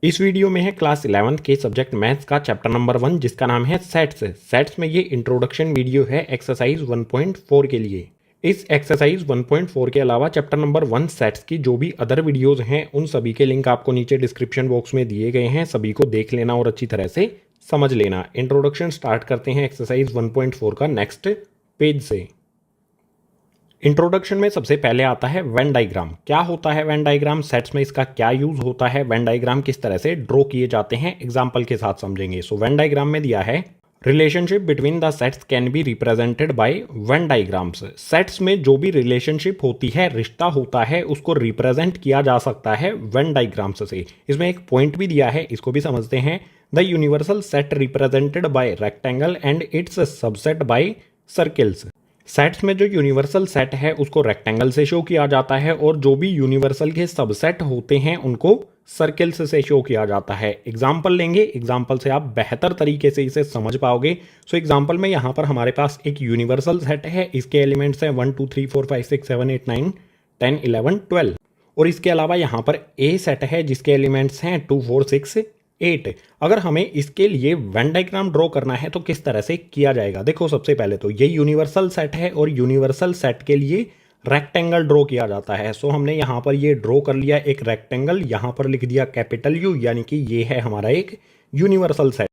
इस वीडियो में है क्लास 11th के सब्जेक्ट मैथ्स का चैप्टर नंबर 1 जिसका नाम है सेट्स। सेट्स में ये इंट्रोडक्शन वीडियो है एक्सरसाइज 1.4 के लिए। इस एक्सरसाइज 1.4 के अलावा चैप्टर नंबर 1 सेट्स की जो भी अदर वीडियोस हैं उन सभी के लिंक आपको नीचे डिस्क्रिप्शन बॉक्स में दिए गए हैं, सभी को देख लेना और अच्छी तरह से समझ लेना। इंट्रोडक्शन स्टार्ट करते हैं एक्सरसाइज 1.4 का नेक्स्ट पेज से। इंट्रोडक्शन में सबसे पहले आता है वेन डायग्राम। क्या होता है वेन डायग्राम, सेट्स में इसका क्या यूज होता है, वेन डायग्राम किस तरह से ड्रॉ किए जाते हैं, एग्जांपल के साथ समझेंगे। सो वेन डायग्राम में दिया है relationship between the sets can be represented by Venn diagrams. Sets में जो भी रिलेशनशिप होती है, रिश्ता होता है, उसको रिप्रेजेंट किया जा सकता है वेन डायग्राम्स से। इसमें एक पॉइंट भी दिया है, इसको भी समझते हैं। The universal set represented by rectangle and its subset by circles. Sets में जो यूनिवर्सल सेट है उसको रेक्टेंगल से शो किया जाता है और जो भी यूनिवर्सल के सबसेट होते हैं उनको सर्किल्स से शो किया जाता है। एग्जाम्पल लेंगे, एग्जाम्पल से आप बेहतर तरीके से इसे समझ पाओगे। सो एग्जाम्पल में यहाँ पर हमारे पास एक यूनिवर्सल सेट है, इसके एलिमेंट्स हैं 1 2 3 4 5 6 7 8 9 10 11 12 और इसके अलावा यहाँ पर ए सेट है जिसके एलिमेंट्स हैं 2 4 6 8। अगर हमें इसके लिए वेन डायग्राम ड्रॉ करना है तो किस तरह से किया जाएगा, देखो सबसे पहले तो ये यूनिवर्सल सेट है और यूनिवर्सल सेट के लिए रेक्टेंगल ड्रॉ किया जाता है। सो हमने यहाँ पर ये ड्रॉ कर लिया एक रेक्टेंगल, यहाँ पर लिख दिया कैपिटल यू, यानी कि ये है हमारा एक यूनिवर्सल सेट।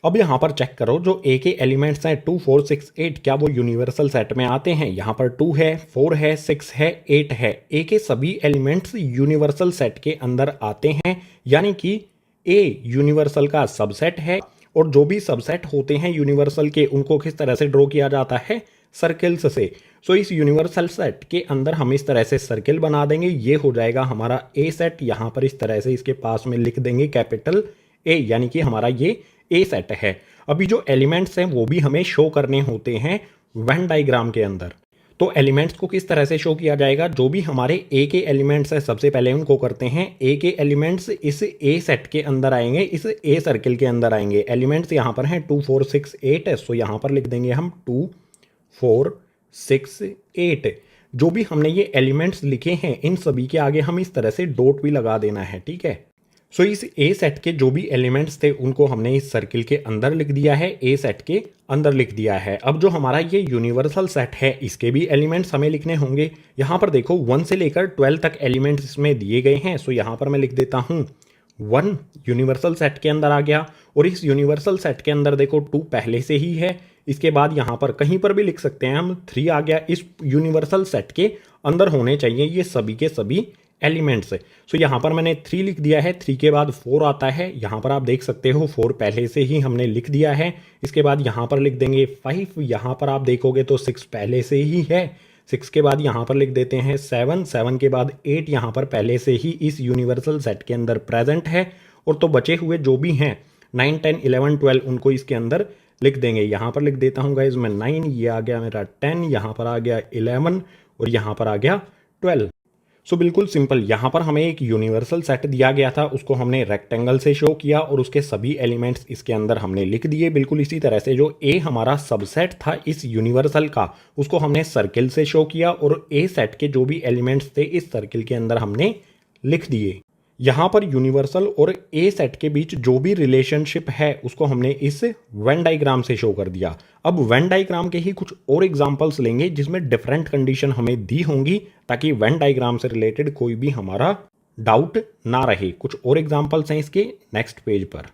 अब यहाँ पर चेक करो जो ए के एलिमेंट्स हैं 2 4 6 8 क्या वो यूनिवर्सल सेट में आते हैं। यहाँ पर 2 है, 4 है, 6 है, 8 है। ए के सभी एलिमेंट्स यूनिवर्सल सेट के अंदर आते हैं, यानी कि ए यूनिवर्सल का सबसेट है और जो भी सबसेट होते हैं यूनिवर्सल के उनको किस तरह से ड्रॉ किया जाता है, सर्किल्स से। सो इस यूनिवर्सल सेट के अंदर हम इस तरह से सर्किल बना देंगे, ये हो जाएगा हमारा ए सेट। यहाँ पर इस तरह से इसके पास में लिख देंगे कैपिटल ए, यानी कि हमारा ये ए सेट है। अभी जो एलिमेंट्स हैं वो भी हमें शो करने होते हैं वेन डायग्राम के अंदर। तो एलिमेंट्स को किस तरह से शो किया जाएगा, जो भी हमारे ए के एलिमेंट्स है सबसे पहले उनको करते हैं। ए के एलिमेंट्स इस ए सेट के अंदर आएंगे, इस ए सर्किल के अंदर आएंगे। एलिमेंट्स यहाँ पर हैं 2 4 6 8 है, सो यहाँ पर लिख देंगे हम 2 4 6 8। जो भी हमने ये एलिमेंट्स लिखे हैं इन सभी के आगे हम इस तरह से डॉट भी लगा देना है, ठीक है। सो इस ए सेट के जो भी एलिमेंट्स थे उनको हमने इस सर्किल के अंदर लिख दिया है, ए सेट के अंदर लिख दिया है। अब जो हमारा ये यूनिवर्सल सेट है इसके भी एलिमेंट्स हमें लिखने होंगे। यहाँ पर देखो 1 से लेकर 12 तक एलिमेंट्स इसमें दिए गए हैं। सो यहाँ पर मैं लिख देता हूँ 1 यूनिवर्सल सेट के अंदर आ गया और इस यूनिवर्सल सेट के अंदर देखो 2 पहले से ही है। इसके बाद यहाँ पर कहीं पर भी लिख सकते हैं हम 3 आ गया। इस यूनिवर्सल सेट के अंदर होने चाहिए ये सभी के सभी एलिमेंट्स। सो यहाँ पर मैंने 3 लिख दिया है, 3 के बाद 4 आता है। यहाँ पर आप देख सकते हो 4 पहले से ही हमने लिख दिया है। इसके बाद यहाँ पर लिख देंगे 5, यहाँ पर आप देखोगे तो 6 पहले से ही है। 6 के बाद यहाँ पर लिख देते हैं 7, 7 के बाद 8 यहाँ पर पहले से ही इस यूनिवर्सल सेट के अंदर प्रेजेंट है। और तो बचे हुए जो भी हैं 9 10 11 12 उनको इसके अंदर लिख देंगे। यहाँ पर लिख देता हूँ गाइज मैं 9, ये आ गया मेरा 10, यहाँ पर आ गया 11 और यहाँ पर आ गया 12। सो बिल्कुल सिंपल, यहाँ पर हमें एक यूनिवर्सल सेट दिया गया था, उसको हमने रेक्टेंगल से शो किया और उसके सभी एलिमेंट्स इसके अंदर हमने लिख दिए। बिल्कुल इसी तरह से जो ए हमारा सबसेट था इस यूनिवर्सल का उसको हमने सर्किल से शो किया और ए सेट के जो भी एलिमेंट्स थे इस सर्किल के अंदर हमने लिख दिए। यहाँ पर यूनिवर्सल और ए सेट के बीच जो भी रिलेशनशिप है उसको हमने इस वेन डायग्राम से शो कर दिया। अब वेन डायग्राम के ही कुछ और एग्जांपल्स लेंगे जिसमें डिफरेंट कंडीशन हमें दी होंगी ताकि वेन डायग्राम से रिलेटेड कोई भी हमारा डाउट ना रहे। कुछ और एग्जांपल्स हैं इसके नेक्स्ट पेज पर।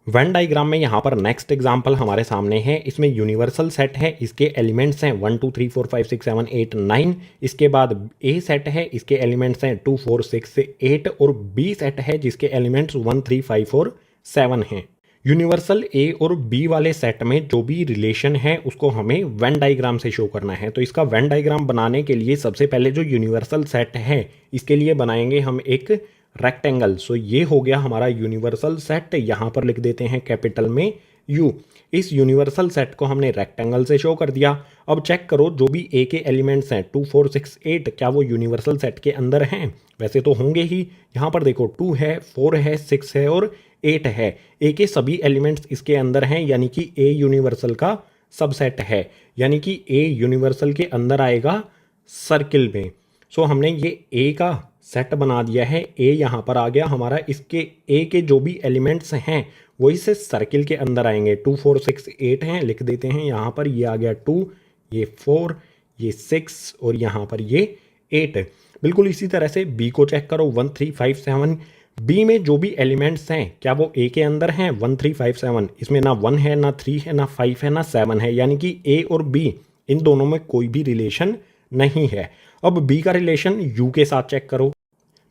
वेन डायग्राम में यहाँ पर नेक्स्ट एग्जाम्पल हमारे सामने है। इसमें यूनिवर्सल सेट है, इसके एलिमेंट्स हैं 1 2 3 4 5 6 7 8 9। इसके बाद ए सेट है, इसके एलिमेंट्स हैं 2 4 6 8 और बी सेट है जिसके एलिमेंट्स 1 3 5 और 7 हैं। यूनिवर्सल ए और बी वाले सेट में जो भी रिलेशन है उसको हमें वेन डायग्राम से शो करना है। तो इसका वेन डायग्राम बनाने के लिए सबसे पहले जो यूनिवर्सल सेट है इसके लिए बनाएंगे हम एक रेक्टेंगल। सो ये हो गया हमारा यूनिवर्सल सेट, यहाँ पर लिख देते हैं कैपिटल में यू। इस यूनिवर्सल सेट को हमने रेक्टेंगल से शो कर दिया। अब चेक करो जो भी ए के एलिमेंट्स हैं 2 4 6 8 क्या वो यूनिवर्सल सेट के अंदर हैं, वैसे तो होंगे ही। यहाँ पर देखो 2 है, 4 है, 6 है और 8 है। ए के सभी एलिमेंट्स इसके अंदर हैं, यानी कि ए यूनिवर्सल का सबसेट है, यानी कि ए यूनिवर्सल के अंदर आएगा सर्किल में। सो हमने ये ए का सेट बना दिया है। ए यहाँ पर आ गया हमारा, इसके ए के जो भी एलिमेंट्स हैं वो इस सर्किल के अंदर आएंगे। 2 4 6 8 हैं, लिख देते हैं यहाँ पर। ये आ गया 2, ये 4, ये 6 और यहाँ पर ये 8। बिल्कुल इसी तरह से बी को चेक करो, 1 3 5 7। बी में जो भी एलिमेंट्स हैं क्या वो ए के अंदर हैं? 1 3 5 7, इसमें ना 1 है, ना 3 है, ना 5 है, ना 7 है, यानी कि ए और बी इन दोनों में कोई भी रिलेशन नहीं है। अब बी का रिलेशन यू के साथ चेक करो।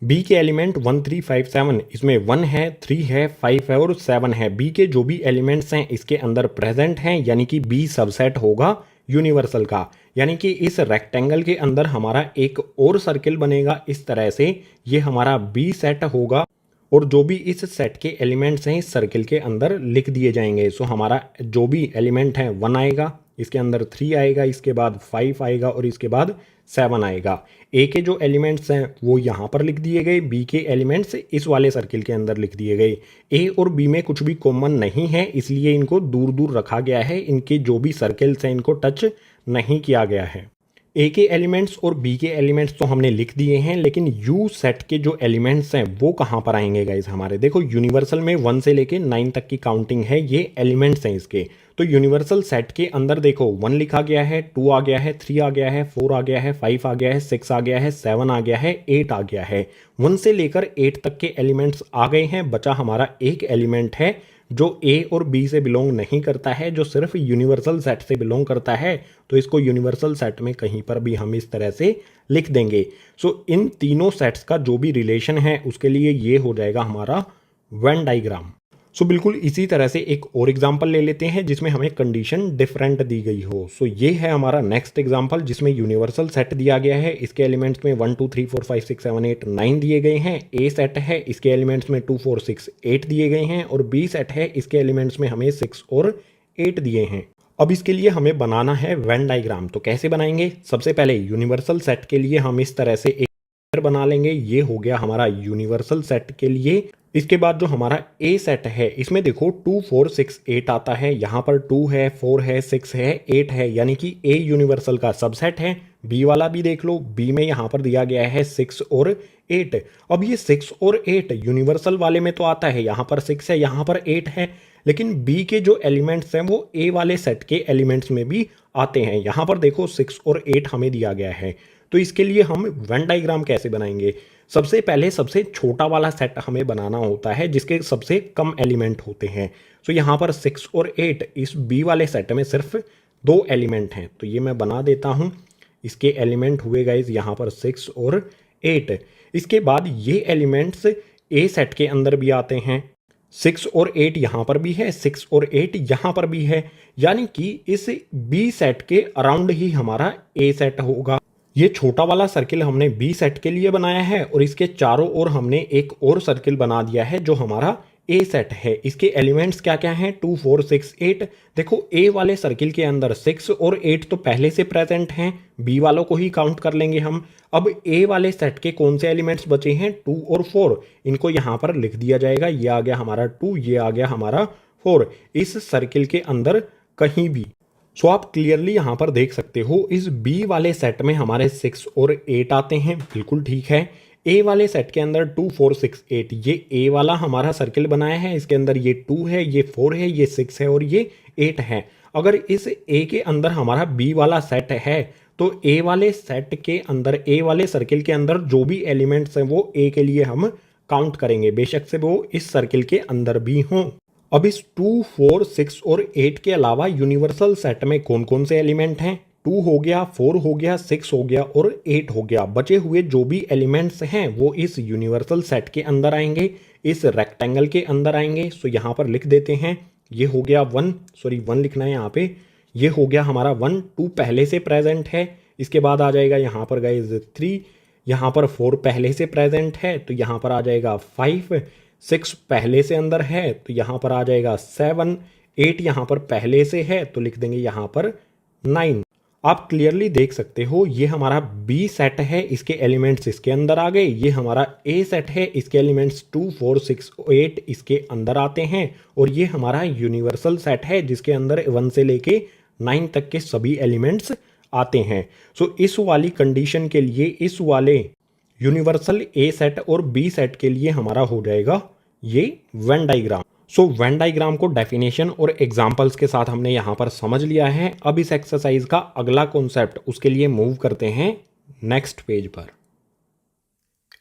बी के एलिमेंट 1 3 5 7, इसमें 1 है, 3 है, 5 है और 7 है। बी के जो भी एलिमेंट्स हैं इसके अंदर प्रेजेंट हैं, यानी कि बी सबसेट होगा यूनिवर्सल का। यानी कि इस रेक्टेंगल के अंदर हमारा एक और सर्किल बनेगा इस तरह से, ये हमारा बी सेट होगा और जो भी इस सेट के एलिमेंट्स हैं इस सर्किल के अंदर लिख दिए जाएंगे। सो हमारा जो भी एलिमेंट है 1 आएगा, इसके अंदर 3 आएगा, इसके बाद 5 आएगा और इसके बाद 7 आएगा। ए के जो एलिमेंट्स हैं वो यहाँ पर लिख दिए गए, बी के एलिमेंट्स इस वाले सर्किल के अंदर लिख दिए गए। ए और बी में कुछ भी कॉमन नहीं है, इसलिए इनको दूर दूर रखा गया है। इनके जो भी सर्किल्स हैं इनको टच नहीं किया गया है। ए के एलिमेंट्स और बी के एलिमेंट्स तो हमने लिख दिए हैं, लेकिन यू सेट के जो एलिमेंट्स हैं वो कहाँ पर आएंगे गाइस हमारे? देखो यूनिवर्सल में 1 से लेके 9 तक की काउंटिंग है, ये एलिमेंट्स हैं इसके। तो यूनिवर्सल सेट के अंदर देखो 1 लिखा गया है, 2 आ गया है, 3 आ गया है, 4 आ गया है, 5 आ गया है, 6 आ गया है, 7 आ गया है, 8 आ गया है। 1 से लेकर 8 तक के एलिमेंट्स आ गए हैं। बचा हमारा एक एलिमेंट है जो ए और बी से बिलोंग नहीं करता है, जो सिर्फ यूनिवर्सल सेट से बिलोंग करता है। तो इसको यूनिवर्सल सेट में कहीं पर भी हम इस तरह से लिख देंगे। सो इन तीनों सेट्स का जो भी रिलेशन है उसके लिए ये हो जाएगा हमारा वेन डायग्राम। सो बिल्कुल इसी तरह से एक और एग्जांपल ले लेते हैं जिसमें हमें कंडीशन डिफरेंट दी गई हो। सो ये है हमारा नेक्स्ट एग्जांपल जिसमें यूनिवर्सल सेट दिया गया है। इसके एलिमेंट्स में 1 2 3 4 5 6 7 8 9 दिए गए हैं। ए सेट है, इसके एलिमेंट्स में 2 4 6 8 दिए गए हैं और बी सेट है, इसके एलिमेंट्स में हमें 6 और 8 दिए हैं। अब इसके लिए हमें बनाना है वेन डायग्राम। तो कैसे बनाएंगे? सबसे पहले यूनिवर्सल सेट के लिए हम इस तरह से एक बना लेंगे। ये हो गया हमारा यूनिवर्सल सेट के लिए। इसके बाद जो हमारा ए सेट है इसमें देखो 2 4 6 8 आता है। यहाँ पर 2 है, 4 है, 6 है, 8 है, यानी कि ए यूनिवर्सल का सबसेट है। बी वाला भी देख लो, बी में यहाँ पर दिया गया है 6 और 8। अब ये 6 और 8 यूनिवर्सल वाले में तो आता है, यहाँ पर 6 है, यहाँ पर 8 है, लेकिन बी के जो एलिमेंट्स हैं वो ए वाले सेट के एलिमेंट्स में भी आते हैं। यहाँ पर देखो 6 और 8 हमें दिया गया है। तो इसके लिए हम वेन डायग्राम कैसे बनाएंगे? सबसे पहले सबसे छोटा वाला सेट हमें बनाना होता है जिसके सबसे कम एलिमेंट होते हैं। तो यहाँ पर 6 और 8 इस बी वाले सेट में सिर्फ 2 एलिमेंट हैं। तो ये मैं बना देता हूँ। इसके एलिमेंट हुए गाइज यहाँ पर 6 और 8। इसके बाद ये एलिमेंट्स ए सेट के अंदर भी आते हैं। 6 और 8 यहाँ पर भी है, 6 और 8 यहाँ पर भी है, यानी कि इस बी सेट के अराउंड ही हमारा ए सेट होगा। ये छोटा वाला सर्किल हमने बी सेट के लिए बनाया है और इसके चारों ओर हमने एक और सर्किल बना दिया है जो हमारा ए सेट है। इसके एलिमेंट्स क्या क्या हैं? 2 4 6 8। देखो ए वाले सर्किल के अंदर 6 और 8 तो पहले से प्रेजेंट हैं, बी वालों को ही काउंट कर लेंगे हम। अब ए वाले सेट के कौन से एलिमेंट्स बचे हैं? 2 और 4। इनको यहाँ पर लिख दिया जाएगा। ये आ गया हमारा 2, ये आ गया हमारा 4 इस सर्किल के अंदर कहीं भी। सो आप क्लियरली यहाँ पर देख सकते हो इस बी वाले सेट में हमारे 6 और 8 आते हैं, बिल्कुल ठीक है। ए वाले सेट के अंदर 2 4 6 8, ये ए वाला हमारा सर्किल बनाया है, इसके अंदर ये 2 है, ये 4 है, ये 6 है और ये 8 है। अगर इस ए के अंदर हमारा बी वाला सेट है तो ए वाले सेट के अंदर, ए वाले सर्किल के अंदर जो भी एलिमेंट्स हैं वो ए के लिए हम काउंट करेंगे, बेशक से वो इस सर्किल के अंदर भी हों। अब इस 2 4 6 और 8 के अलावा यूनिवर्सल सेट में कौन कौन से एलिमेंट हैं? 2 हो गया, 4 हो गया, 6 हो गया और 8 हो गया। बचे हुए जो भी एलिमेंट्स हैं वो इस यूनिवर्सल सेट के अंदर आएंगे, इस रेक्टेंगल के अंदर आएंगे। सो यहाँ पर लिख देते हैं, ये हो गया 1 लिखना है यहाँ पे। ये हो गया हमारा 1, 2 पहले से प्रेजेंट है। इसके बाद आ जाएगा यहाँ पर गाइज 3, यहाँ पर 4 पहले से प्रेजेंट है तो यहाँ पर आ जाएगा 5, 6 पहले से अंदर है तो यहाँ पर आ जाएगा 7, 8 यहाँ पर पहले से है तो लिख देंगे यहाँ पर 9। आप क्लियरली देख सकते हो ये हमारा बी सेट है, इसके एलिमेंट्स इसके अंदर आ गए। ये हमारा ए सेट है, इसके एलिमेंट्स 2 4 6 8 इसके अंदर आते हैं। और ये हमारा यूनिवर्सल सेट है जिसके अंदर 1 से लेके 9 तक के सभी एलिमेंट्स आते हैं। सो इस वाली कंडीशन के लिए, इस वाले यूनिवर्सल ए सेट और बी सेट के लिए हमारा हो जाएगा ये Venn diagram. So Venn diagram को डेफिनेशन और एग्जांपल्स के साथ हमने यहाँ पर समझ लिया है। अब इस एक्सरसाइज का अगला कॉन्सेप्ट उसके लिए मूव करते हैं नेक्स्ट पेज पर।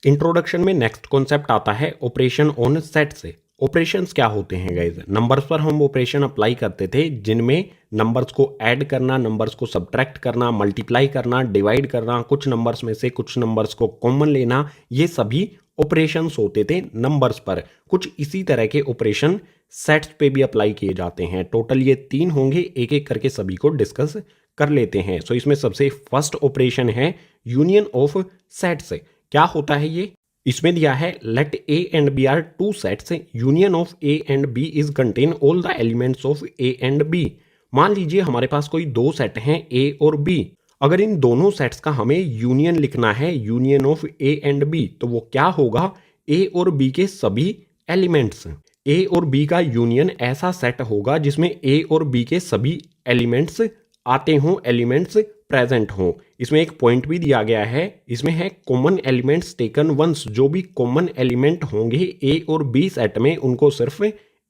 इंट्रोडक्शन में नेक्स्ट कॉन्सेप्ट आता है ऑपरेशन ऑन सेट से। ऑपरेशंस क्या होते हैं गाइज? नंबर्स पर हम ऑपरेशन अप्लाई करते थे जिनमें नंबर्स को ऐड करना, नंबर्स को सब्ट्रैक्ट करना, मल्टीप्लाई करना, डिवाइड करना, कुछ नंबर्स में से कुछ नंबर्स को कॉमन लेना, ये सभी ऑपरेशंस होते थे नंबर्स पर। कुछ इसी तरह के ऑपरेशन सेट्स पे भी अप्लाई किए जाते हैं। टोटल ये 3 होंगे, एक एक करके सभी को डिस्कस कर लेते हैं। सो इसमें सबसे फर्स्ट ऑपरेशन है यूनियन ऑफ सेट्स। क्या होता है ये? इसमें दिया है let A and B are two sets, union of A and B is contain all the elements of A and B. मान लीजिए हमारे पास कोई 2 सेट हैं ए और बी। अगर इन दोनों सेट्स का हमें यूनियन लिखना है, union of A and B, तो वो क्या होगा? ए और बी के सभी एलिमेंट्स। ए और बी का यूनियन ऐसा सेट होगा जिसमें ए और बी के सभी एलिमेंट्स आते हों, एलिमेंट्स प्रेजेंट हों। इसमें एक पॉइंट भी दिया गया है, इसमें है कॉमन एलिमेंट्स टेकन वंस। जो भी कॉमन एलिमेंट होंगे ए और बी सेट में, उनको सिर्फ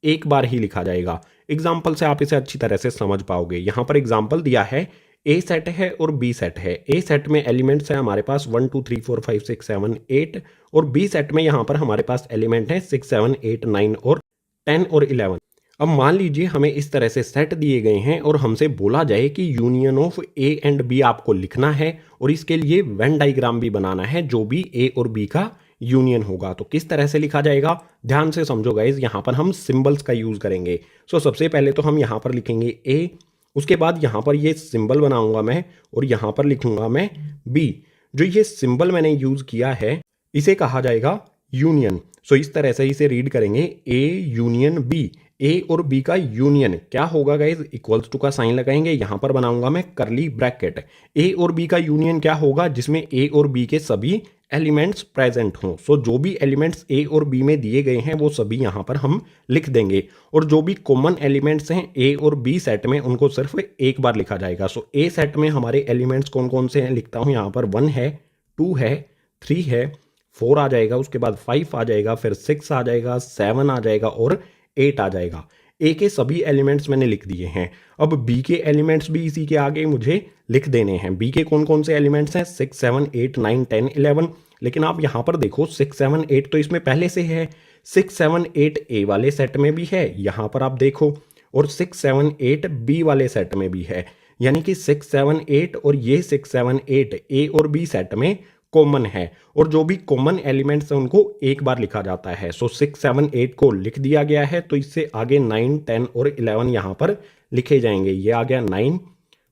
एक बार ही लिखा जाएगा। एग्जाम्पल से आप इसे अच्छी तरह से समझ पाओगे। यहाँ पर एग्जाम्पल दिया है, ए सेट है और बी सेट है। ए सेट में एलिमेंट्स है हमारे पास 1 2 3 4 5 6 7 8, और बी सेट में यहाँ पर हमारे पास एलिमेंट है 6 7 8 9 और 10 और 11। अब मान लीजिए हमें इस तरह से सेट दिए गए हैं और हमसे बोला जाए कि union of A and B आपको लिखना है और इसके लिए वेन डायग्राम भी बनाना है जो भी ए और बी का यूनियन होगा। तो किस तरह से लिखा जाएगा? ध्यान से समझो गाइज, यहाँ पर हम सिंबल्स का यूज करेंगे। सो सबसे पहले तो हम यहाँ पर लिखेंगे ए, उसके बाद यहाँ पर ये सिंबल बनाऊंगा मैं और यहाँ पर लिखूंगा मैं बी। जो ये सिंबल मैंने यूज किया है इसे कहा जाएगा यूनियन। सो इस तरह से इसे रीड करेंगे, ए यूनियन बी। ए और बी का यूनियन क्या होगा गाइज? इक्वल्स टू का साइन लगाएंगे, यहां पर बनाऊंगा मैं करली ब्रैकेट। ए और बी का यूनियन क्या होगा? जिसमें ए और बी के सभी एलिमेंट्स प्रेजेंट हों। सो जो भी एलिमेंट्स ए और बी में दिए गए हैं वो सभी यहां पर हम लिख देंगे, और जो भी कॉमन एलिमेंट्स हैं ए और बी सेट में, उनको सिर्फ एक बार लिखा जाएगा। सो ए सेट में हमारे एलिमेंट्स कौन कौन से हैं लिखता हूं। यहाँ पर 1 है, 2 है, 3 है, 4 आ जाएगा, उसके बाद 5 आ जाएगा, फिर 6 आ जाएगा, 7 आ जाएगा और 8 आ जाएगा। ए के सभी एलिमेंट्स मैंने लिख दिए हैं। अब बी के एलिमेंट्स भी इसी के आगे मुझे लिख देने हैं। बी के कौन कौन से एलिमेंट्स हैं? 6 7 8 9 10 11। लेकिन आप यहां पर देखो 6 7 8 तो इसमें पहले से है, 6 7 8 ए वाले सेट में भी है, यहां पर आप देखो, और 6 7 8 बी वाले सेट में भी है। यानी कि 6 7 8 और ये 6 7 8 ए और बी सेट में कॉमन है, और जो भी कॉमन एलिमेंट्स हैं उनको एक बार लिखा जाता है। सो 6 7 8 को लिख दिया गया है, तो इससे आगे 9 10 और 11 यहाँ पर लिखे जाएंगे। ये आ गया 9,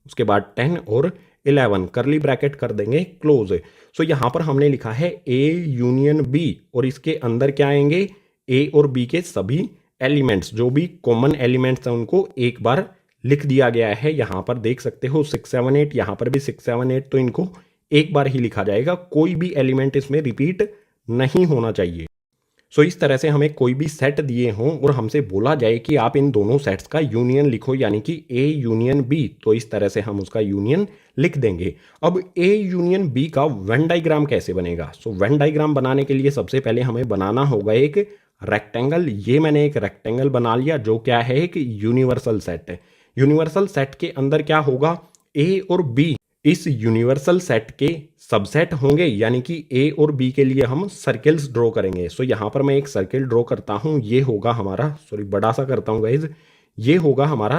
उसके बाद 10 और 11, करली ब्रैकेट कर देंगे क्लोज। सो यहाँ पर हमने लिखा है ए यूनियन बी, और इसके अंदर क्या आएंगे? ए और बी के सभी एलिमेंट्स, जो भी कॉमन एलिमेंट्स हैं उनको एक बार लिख दिया गया है। यहाँ पर देख सकते हो 6 7 8, यहाँ पर भी 6 7 8, तो इनको एक बार ही लिखा जाएगा, कोई भी एलिमेंट इसमें रिपीट नहीं होना चाहिए। सो इस तरह से हमें कोई भी सेट दिए हों और हमसे बोला जाए कि आप इन दोनों सेट्स का यूनियन लिखो, यानी कि ए यूनियन बी, तो इस तरह से हम उसका यूनियन लिख देंगे। अब ए यूनियन बी का वेन डायग्राम कैसे बनेगा? सो वेन डायग्राम बनाने के लिए सबसे पहले हमें बनाना होगा एक रेक्टेंगल। ये मैंने एक रेक्टेंगल बना लिया, जो क्या है? एक यूनिवर्सल सेट है। यूनिवर्सल सेट के अंदर क्या होगा? ए और बी इस यूनिवर्सल सेट के सबसेट होंगे, यानी कि ए और बी के लिए हम सर्कल्स ड्रॉ करेंगे। सो यहाँ पर मैं एक सर्कल ड्रॉ करता हूँ, ये होगा हमारा, सॉरी बड़ा सा करता हूँ गाइज, ये होगा हमारा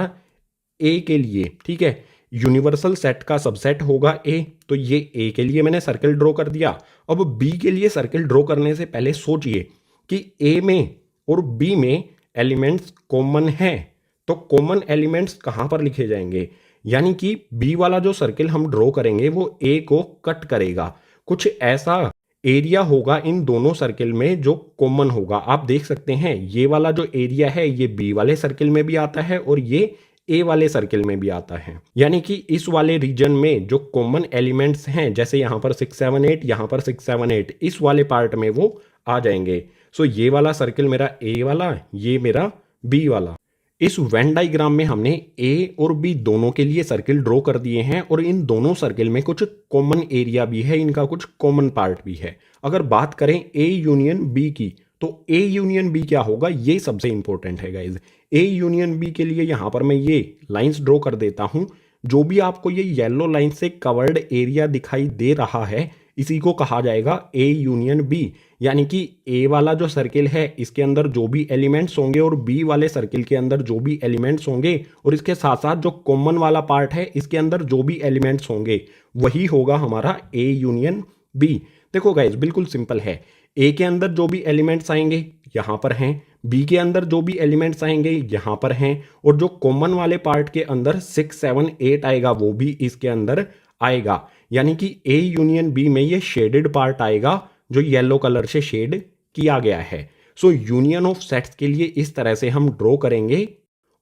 ए के लिए, ठीक है। यूनिवर्सल सेट का सबसेट होगा ए, तो ये ए के लिए मैंने सर्कल ड्रॉ कर दिया। अब बी के लिए सर्कल ड्रॉ करने से पहले सोचिए कि ए में और बी में एलिमेंट्स कॉमन हैं, तो कॉमन एलिमेंट्स कहाँ पर लिखे जाएंगे? यानी कि बी वाला जो सर्कल हम ड्रॉ करेंगे वो ए को कट करेगा। कुछ ऐसा एरिया होगा इन दोनों सर्कल में जो कॉमन होगा। आप देख सकते हैं ये वाला जो एरिया है ये बी वाले सर्कल में भी आता है और ये ए वाले सर्कल में भी आता है। यानी कि इस वाले रीजन में जो कॉमन एलिमेंट्स हैं, जैसे यहाँ पर 6 7 8, यहाँ पर 6 7 8, इस वाले पार्ट में वो आ जाएंगे। सो ये वाला सर्कल मेरा ए वाला, ये मेरा बी वाला। इस वेन डायग्राम में हमने ए और बी दोनों के लिए सर्किल ड्रॉ कर दिए हैं और इन दोनों सर्किल में कुछ कॉमन एरिया भी है, इनका कुछ कॉमन पार्ट भी है। अगर बात करें ए यूनियन बी की, तो ए यूनियन बी क्या होगा, ये सबसे इंपॉर्टेंट है गाइज। ए यूनियन बी के लिए यहां पर मैं ये लाइंस ड्रॉ कर देता हूं। जो भी आपको ये येलो लाइन से कवर्ड एरिया दिखाई दे रहा है, इसी को कहा जाएगा ए यूनियन बी। यानी कि ए वाला जो सर्किल है इसके अंदर जो भी एलिमेंट्स होंगे और बी वाले सर्किल के अंदर जो भी एलिमेंट्स होंगे और इसके साथ साथ जो कॉमन वाला पार्ट है इसके अंदर जो भी एलिमेंट्स होंगे वही होगा हमारा ए यूनियन बी। देखो गाइज बिल्कुल सिंपल है। ए के अंदर जो भी एलिमेंट्स आएंगे यहां पर हैं, बी के अंदर जो भी एलिमेंट्स आएंगे यहां पर हैं, और जो कॉमन वाले पार्ट के अंदर 6, 7, 8 आएगा वो भी इसके अंदर आएगा। यानी कि ए यूनियन बी में ये शेडेड पार्ट आएगा जो येलो कलर से शेड किया गया है। सो यूनियन ऑफ सेट्स के लिए इस तरह से हम ड्रॉ करेंगे,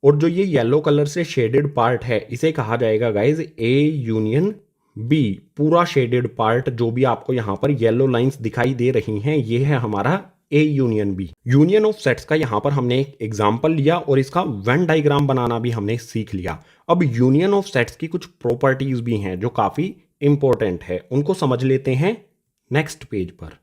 और जो ये येलो कलर से शेडेड पार्ट है इसे कहा जाएगा गाइज ए यूनियन बी। पूरा शेडेड पार्ट जो भी आपको यहां पर येलो लाइंस दिखाई दे रही हैं ये है हमारा A union B. Union of sets का यहां पर हमने एक एग्जांपल लिया और इसका वेन डायग्राम बनाना भी हमने सीख लिया। अब यूनियन ऑफ सेट्स की कुछ प्रॉपर्टीज भी हैं जो काफी इंपॉर्टेंट है, उनको समझ लेते हैं नेक्स्ट पेज पर।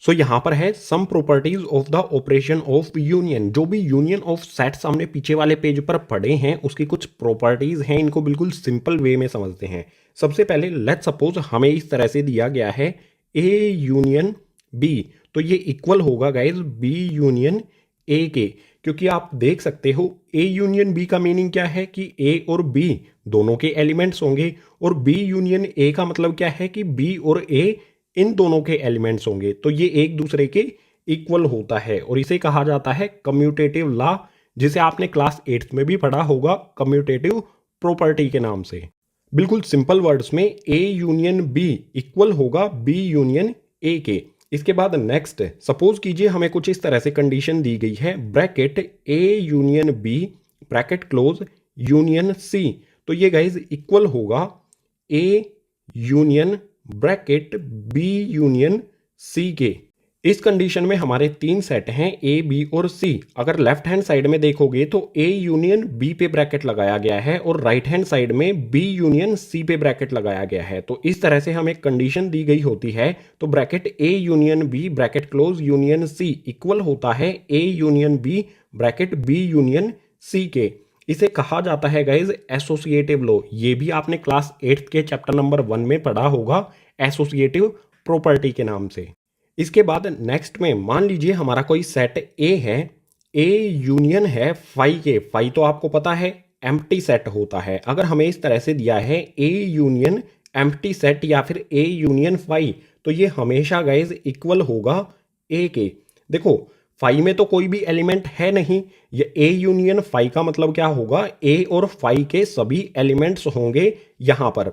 सो यहां पर है some properties of the operation of union. जो भी यूनियन ऑफ सेट्स हमने पीछे वाले पेज पर पढ़े हैं उसकी कुछ प्रॉपर्टीज हैं, इनको बिल्कुल सिंपल वे में समझते हैं। सबसे पहले लेट्स सपोज हमें इस तरह से दिया गया है ए यूनियन बी, तो ये इक्वल होगा गाइज बी यूनियन ए के, क्योंकि आप देख सकते हो ए यूनियन बी का मीनिंग क्या है कि ए और बी दोनों के एलिमेंट्स होंगे, और बी यूनियन ए का मतलब क्या है कि बी और ए इन दोनों के एलिमेंट्स होंगे, तो ये एक दूसरे के इक्वल होता है और इसे कहा जाता है कम्यूटेटिव लॉ, जिसे आपने क्लास 8th में भी पढ़ा होगा कम्यूटेटिव प्रॉपर्टी के नाम से। बिल्कुल सिंपल वर्ड्स में ए यूनियन बी इक्वल होगा बी यूनियन ए के। इसके बाद नेक्स्ट सपोज कीजिए हमें कुछ इस तरह से कंडीशन दी गई है, bracket A union B bracket close union C, तो ये गाइज इक्वल होगा A union bracket B union C के। इस कंडीशन में हमारे 3 सेट हैं ए बी और सी। अगर लेफ्ट हैंड साइड में देखोगे तो ए यूनियन बी पे ब्रैकेट लगाया गया है और राइट हैंड साइड में बी यूनियन सी पे ब्रैकेट लगाया गया है। तो इस तरह से हमें कंडीशन दी गई होती है, तो bracket A union B bracket close union C equal होता है A union B bracket B union C के। इसे कहा जाता है गाइज एसोसिएटिव लॉ। ये भी आपने क्लास 8th के चैप्टर नंबर 1 में पढ़ा होगा एसोसिएटिव प्रॉपर्टी के नाम से। इसके बाद नेक्स्ट में मान लीजिए हमारा कोई सेट ए है, ए यूनियन है फाई के। फाई तो आपको पता है एम्प्टी सेट होता है। अगर हमें इस तरह से दिया है ए यूनियन एम्प्टी सेट या फिर ए यूनियन फाई, तो ये हमेशा गाइज इक्वल होगा ए के। देखो फाई में तो कोई भी एलिमेंट है नहीं, ये ए यूनियन फाई का मतलब क्या होगा, ए और फाई के सभी एलिमेंट्स होंगे यहां पर।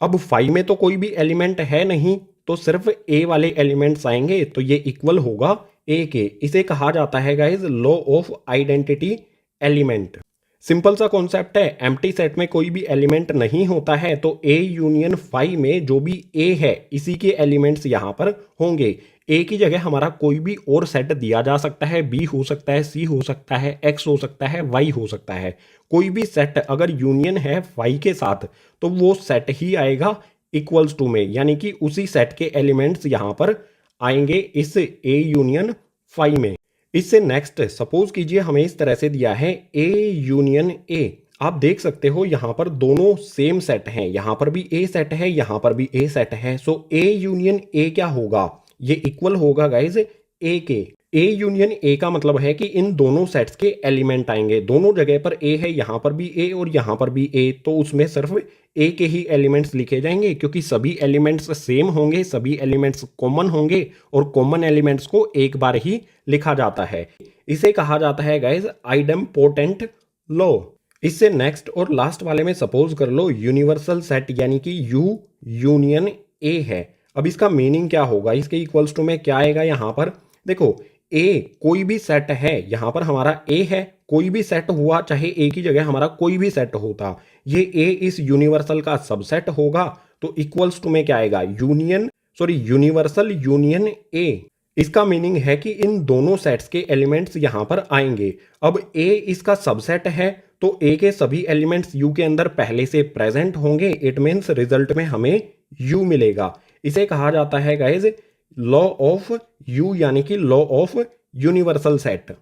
अब फाई में तो कोई भी एलिमेंट है नहीं, तो सिर्फ ए वाले एलिमेंट्स आएंगे, तो ये इक्वल होगा ए के। इसे कहा जाता है guys law of identity element. Simple सा कॉन्सेप्ट है, एम्प्टी सेट में कोई भी एलिमेंट नहीं होता है तो ए यूनियन फाई में जो भी ए है इसी के एलिमेंट्स यहां पर होंगे। ए की जगह हमारा कोई भी और सेट दिया जा सकता है, बी हो सकता है, सी हो सकता है, एक्स हो सकता है, वाई हो सकता है। कोई भी सेट अगर यूनियन है फाई के साथ तो वो सेट ही आएगा इक्वल्स टू में, यानी कि उसी सेट के एलिमेंट्स यहां पर आएंगे इस ए यूनियन फाई में। इससे नेक्स्ट सपोज कीजिए हमें इस तरह से दिया है ए यूनियन ए। आप देख सकते हो यहां पर दोनों सेम सेट हैं, यहां पर भी ए सेट है, यहां पर भी ए सेट है। सो ए यूनियन ए क्या होगा, ये इक्वल होगा गाइज ए के। ए यूनियन ए का मतलब है कि इन दोनों सेट्स के एलिमेंट आएंगे, दोनों जगह पर ए है, यहां पर भी ए और यहां पर भी ए, तो उसमें सिर्फ ए के ही एलिमेंट्स लिखे जाएंगे क्योंकि सभी एलिमेंट्स सेम होंगे, सभी एलिमेंट्स कॉमन होंगे और कॉमन एलिमेंट्स को एक बार ही लिखा जाता है। इसे कहा जाता है गाइज आइडेम्पोटेंट लॉ। इससे नेक्स्ट और लास्ट वाले में सपोज कर लो यूनिवर्सल सेट यानी कि यू यूनियन ए है। अब इसका मीनिंग क्या होगा, इसके इक्वल्स टू में क्या आएगा यहां पर। देखो ए कोई भी सेट है, यहां पर हमारा ए है, कोई भी सेट हुआ चाहे ए की जगह हमारा कोई भी सेट होता, ये ए इस यूनिवर्सल का सबसेट होगा, तो इक्वल्स टू में क्या आएगा यूनिवर्सल यूनियन ए। इसका मीनिंग है कि इन दोनों सेट्स के एलिमेंट्स यहां पर आएंगे। अब ए इसका सबसेट है तो ए के सभी एलिमेंट्स यू के अंदर पहले से प्रेजेंट होंगे। इट मीन्स रिजल्ट में हमें यू मिलेगा। इसे कहा जाता है गाइज लॉ ऑफ यू, यानी कि लॉ ऑफ यूनिवर्सल सेट।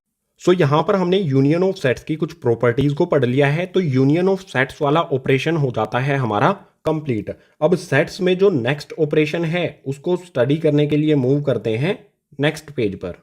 सो यहां पर हमने यूनियन ऑफ सेट्स की कुछ प्रॉपर्टीज को पढ़ लिया है, तो यूनियन ऑफ सेट्स वाला ऑपरेशन हो जाता है हमारा कंप्लीट। अब सेट्स में जो नेक्स्ट ऑपरेशन है उसको स्टडी करने के लिए मूव करते हैं नेक्स्ट पेज पर।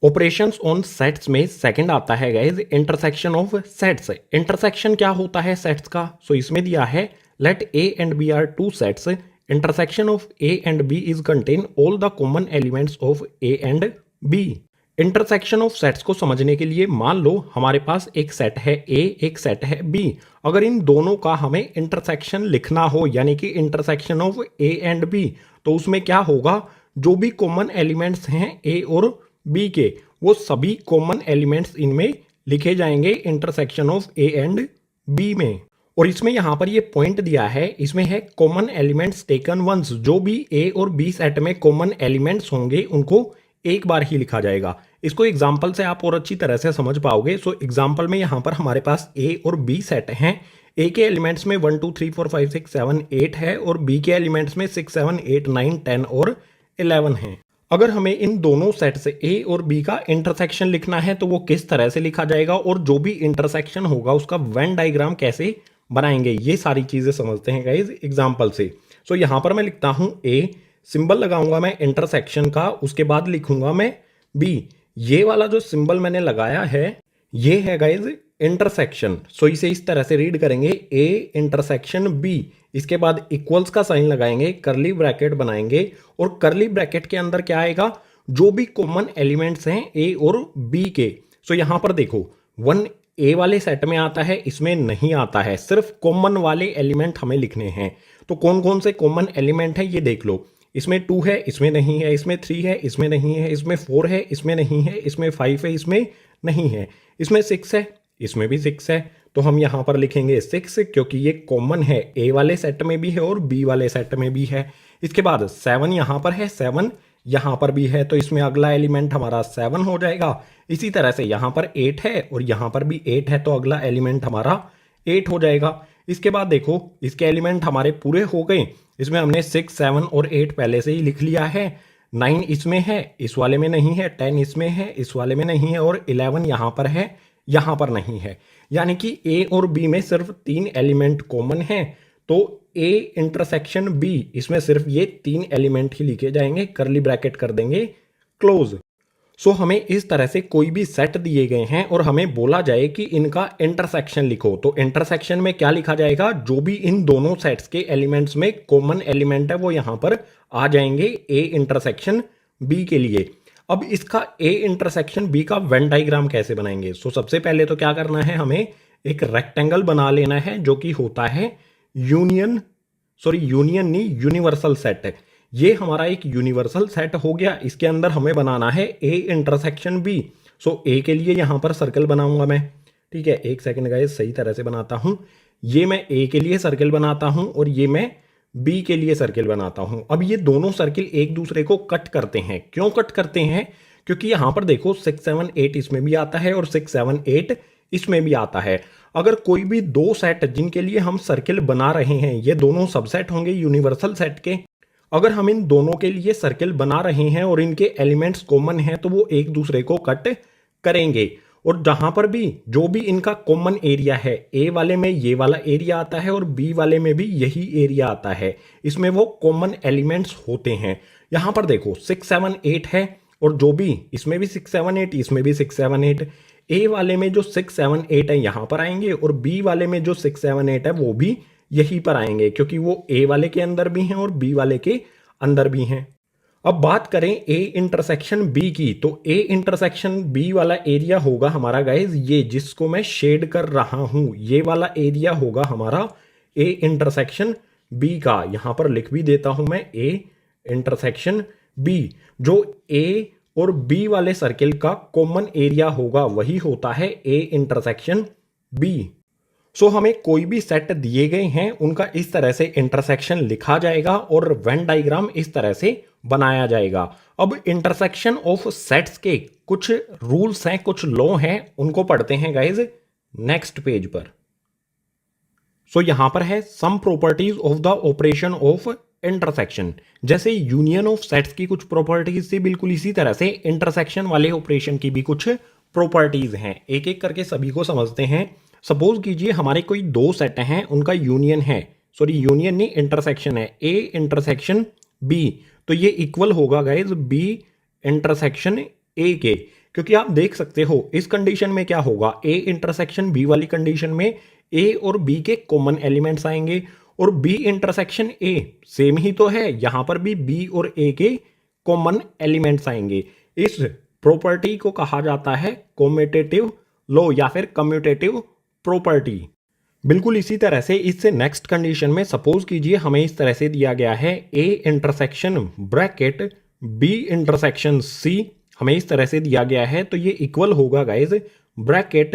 ऑपरेशंस ऑन सेट्स में सेकंड आता है guys intersection of sets. Intersection क्या होता है सेट्स का? सो इसमें दिया है let A and B are two sets, intersection of A and B is contain all the common elements of A and B. Intersection of sets को समझने के लिए मान लो हमारे पास एक सेट है ए, एक सेट है बी। अगर इन दोनों का हमें इंटरसेक्शन लिखना हो, यानी कि intersection of A and B, तो उसमें क्या होगा, जो भी कॉमन एलिमेंट्स हैं ए और बी के, वो सभी कॉमन एलिमेंट्स इनमें लिखे जाएंगे intersection of A and B में। और इसमें यहां पर ये पॉइंट दिया है, इसमें है कॉमन एलिमेंट्स टेकन वंस। जो भी ए और बी सेट में कॉमन एलिमेंट्स होंगे उनको एक बार ही लिखा जाएगा। इसको एग्जाम्पल से आप और अच्छी तरह से समझ पाओगे। सो एग्जाम्पल में यहां पर हमारे पास ए और बी सेट हैं। ए के एलिमेंट्स में 1 2 3 4 5 6 7 8 है और बी के एलिमेंट्स में 6 7 8 9 10 और 11 है। अगर हमें इन दोनों सेट से ए और बी का इंटरसेक्शन लिखना है तो वो किस तरह से लिखा जाएगा, और जो भी इंटरसेक्शन होगा उसका वेन डायग्राम कैसे बनाएंगे, ये सारी चीजें समझते हैं गाइज एग्जाम्पल से। सो यहां पर मैं लिखता हूं ए, सिंबल लगाऊंगा मैं इंटरसेक्शन का, उसके बाद लिखूंगा मैं बी। ये वाला जो सिंबल मैंने लगाया है ये है गाइज इंटरसेक्शन। सो इसे इस तरह से रीड करेंगे ए इंटरसेक्शन बी। इसके बाद इक्वल्स का साइन लगाएंगे, करली ब्रैकेट बनाएंगे, और करली ब्रैकेट के अंदर क्या आएगा, जो भी कॉमन एलिमेंट्स हैं ए और बी के। सो यहां पर देखो 1 ए वाले सेट में आता है, इसमें नहीं आता है, सिर्फ कॉमन वाले एलिमेंट हमें लिखने हैं। तो कौन कौन से कॉमन एलिमेंट है ये देख लो। इसमें 2 है, इसमें नहीं है, इसमें 3 है, इसमें नहीं है, इसमें 4 है, इसमें नहीं है, इसमें 5 है, इसमें नहीं है, इसमें 6 है, इसमें भी 6 है। तो हम यहां पर लिखेंगे 6 क्योंकि ये कॉमन है, ए वाले सेट में भी है और बी वाले सेट में भी है। इसके बाद 7 यहां पर है, 7 यहां पर भी है, तो इसमें अगला एलिमेंट हमारा 7 हो जाएगा। इसी तरह से यहां पर 8 है और यहां पर भी 8 है, तो अगला एलिमेंट हमारा 8 हो जाएगा। इसके बाद देखो इसके एलिमेंट हमारे पूरे हो गए। इसमें हमने 6 7 और 8 पहले से ही लिख लिया है। 9 इसमें है, इस वाले में नहीं है, 10 इसमें है, इस वाले में नहीं है, और 11 यहां पर है, यहां पर नहीं है। यानी कि ए और बी में सिर्फ 3 एलिमेंट कॉमन है। तो ए इंटरसेक्शन बी, इसमें सिर्फ ये 3 एलिमेंट ही लिखे जाएंगे, करली ब्रैकेट कर देंगे क्लोज। सो हमें इस तरह से कोई भी सेट दिए गए हैं और हमें बोला जाए कि इनका इंटरसेक्शन लिखो, तो इंटरसेक्शन में क्या लिखा जाएगा, जो भी इन दोनों सेट्स के एलिमेंट्स में कॉमन एलिमेंट है वो यहां पर आ जाएंगे ए इंटरसेक्शन बी के लिए। अब इसका ए इंटरसेक्शन बी का वेन डायग्राम कैसे बनाएंगे? सो सबसे पहले तो क्या करना है, हमें एक रेक्टेंगल बना लेना है जो कि होता है यूनियन नहीं, यूनिवर्सल सेट है। ये हमारा एक यूनिवर्सल सेट हो गया। इसके अंदर हमें बनाना है ए इंटरसेक्शन बी। सो ए के लिए यहां पर सर्कल बनाऊंगा मैं, ठीक है, एक सेकंड गाइस, सही तरह से बनाता हूं। ये मैं ए के लिए सर्कल बनाता हूं और ये मैं बी के लिए सर्कल बनाता हूं। अब ये दोनों सर्कल एक दूसरे को कट करते हैं। क्यों कट करते हैं? क्योंकि यहां पर देखो 6 7 8 इसमें भी आता है और 6 7 8 इसमें भी आता है। अगर कोई भी दो सेट जिनके लिए हम सर्कल बना रहे हैं, ये दोनों सबसेट होंगे यूनिवर्सल सेट के, अगर हम इन दोनों के लिए सर्कल बना रहे हैं और इनके एलिमेंट्स कॉमन हैं तो वो एक दूसरे को कट करेंगे। और जहां पर भी जो भी इनका कॉमन एरिया है, ए वाले में ये वाला एरिया आता है और बी वाले में भी यही एरिया आता है, इसमें वो कॉमन एलिमेंट्स होते हैं। यहां पर देखो 6 7 8 है और जो भी इसमें भी 6 7 8, इसमें भी 6 7 8। ए वाले में जो 6 7 8 है यहां पर आएंगे और बी वाले में जो 6 7 8 है वो भी यहीं पर आएंगे, क्योंकि वो ए वाले के अंदर भी हैं और बी वाले के अंदर भी हैं। अब बात करें ए इंटरसेक्शन बी की, तो ए इंटरसेक्शन बी वाला एरिया होगा हमारा गाइज ये जिसको मैं शेड कर रहा हूं, ये वाला एरिया होगा हमारा ए इंटरसेक्शन बी का। यहां पर लिख भी देता हूं मैं ए इंटरसेक्शन बी। जो ए और बी वाले सर्किल का कॉमन एरिया होगा वही होता है ए इंटरसेक्शन बी। सो हमें कोई भी सेट दिए गए हैं उनका इस तरह से इंटरसेक्शन लिखा जाएगा और वेन डायग्राम इस तरह से बनाया जाएगा। अब इंटरसेक्शन ऑफ सेट्स के कुछ रूल्स हैं, कुछ लॉ हैं, उनको पढ़ते हैं गाइज नेक्स्ट पेज पर। सो यहां पर है some properties of the operation of intersection. जैसे यूनियन ऑफ सेट्स की कुछ प्रॉपर्टीज थी, बिल्कुल इसी तरह से इंटरसेक्शन वाले ऑपरेशन की भी कुछ प्रॉपर्टीज हैं। एक एक करके सभी को समझते हैं। सपोज कीजिए हमारे कोई दो सेट हैं, उनका यूनियन है, सॉरी यूनियन नहीं इंटरसेक्शन है, ए इंटरसेक्शन बी, तो ये इक्वल होगा गाइज बी इंटरसेक्शन ए के। क्योंकि आप देख सकते हो इस कंडीशन में क्या होगा, ए इंटरसेक्शन बी वाली कंडीशन में ए और बी के कॉमन एलिमेंट्स आएंगे, और बी इंटरसेक्शन ए सेम ही तो है, यहां पर भी बी और ए के कॉमन एलिमेंट्स आएंगे। इस प्रॉपर्टी को कहा जाता है कम्यूटेटिव लॉ या फिर कम्यूटेटिव प्रॉपर्टी। बिल्कुल इसी तरह से इससे नेक्स्ट कंडीशन में सपोज कीजिए हमें इस तरह से दिया गया है A intersection bracket B intersection C, हमें इस तरह से दिया गया है, तो ये इक्वल होगा guys bracket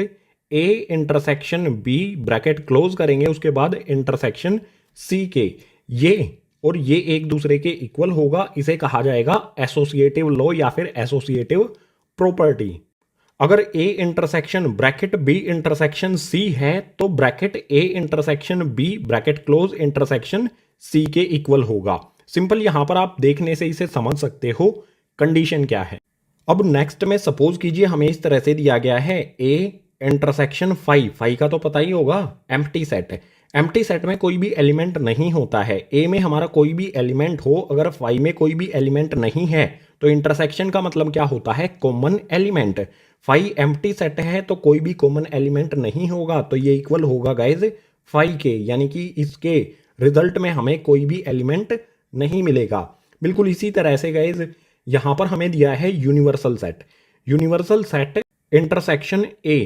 A intersection B bracket close करेंगे, उसके बाद इंटरसेक्शन सी के, ये और ये एक दूसरे के इक्वल होगा, इसे कहा जाएगा एसोसिएटिव लॉ या फिर एसोसिएटिव प्रॉपर्टी। अगर A intersection bracket B intersection C है तो bracket A intersection B bracket close intersection C के इक्वल होगा। सिंपल, यहां पर आप देखने से इसे समझ सकते हो कंडीशन क्या है। अब नेक्स्ट में सपोज कीजिए हमें इस तरह से दिया गया है ए इंटरसेक्शन फाई, फाई का तो पता ही होगा एम्प्टी सेट है। एम्प्टी सेट में कोई भी एलिमेंट नहीं होता है, ए में हमारा कोई भी एलिमेंट हो, अगर फाई में कोई भी एलिमेंट नहीं है तो इंटरसेक्शन का मतलब क्या होता है, common element. Phi empty set है तो कोई भी कॉमन एलिमेंट नहीं होगा, तो ये इक्वल होगा गाइज फाई के, यानी कि इसके रिजल्ट में हमें कोई भी एलिमेंट नहीं मिलेगा। बिल्कुल इसी तरह से गाइज यहां पर हमें दिया है universal set, universal set intersection A,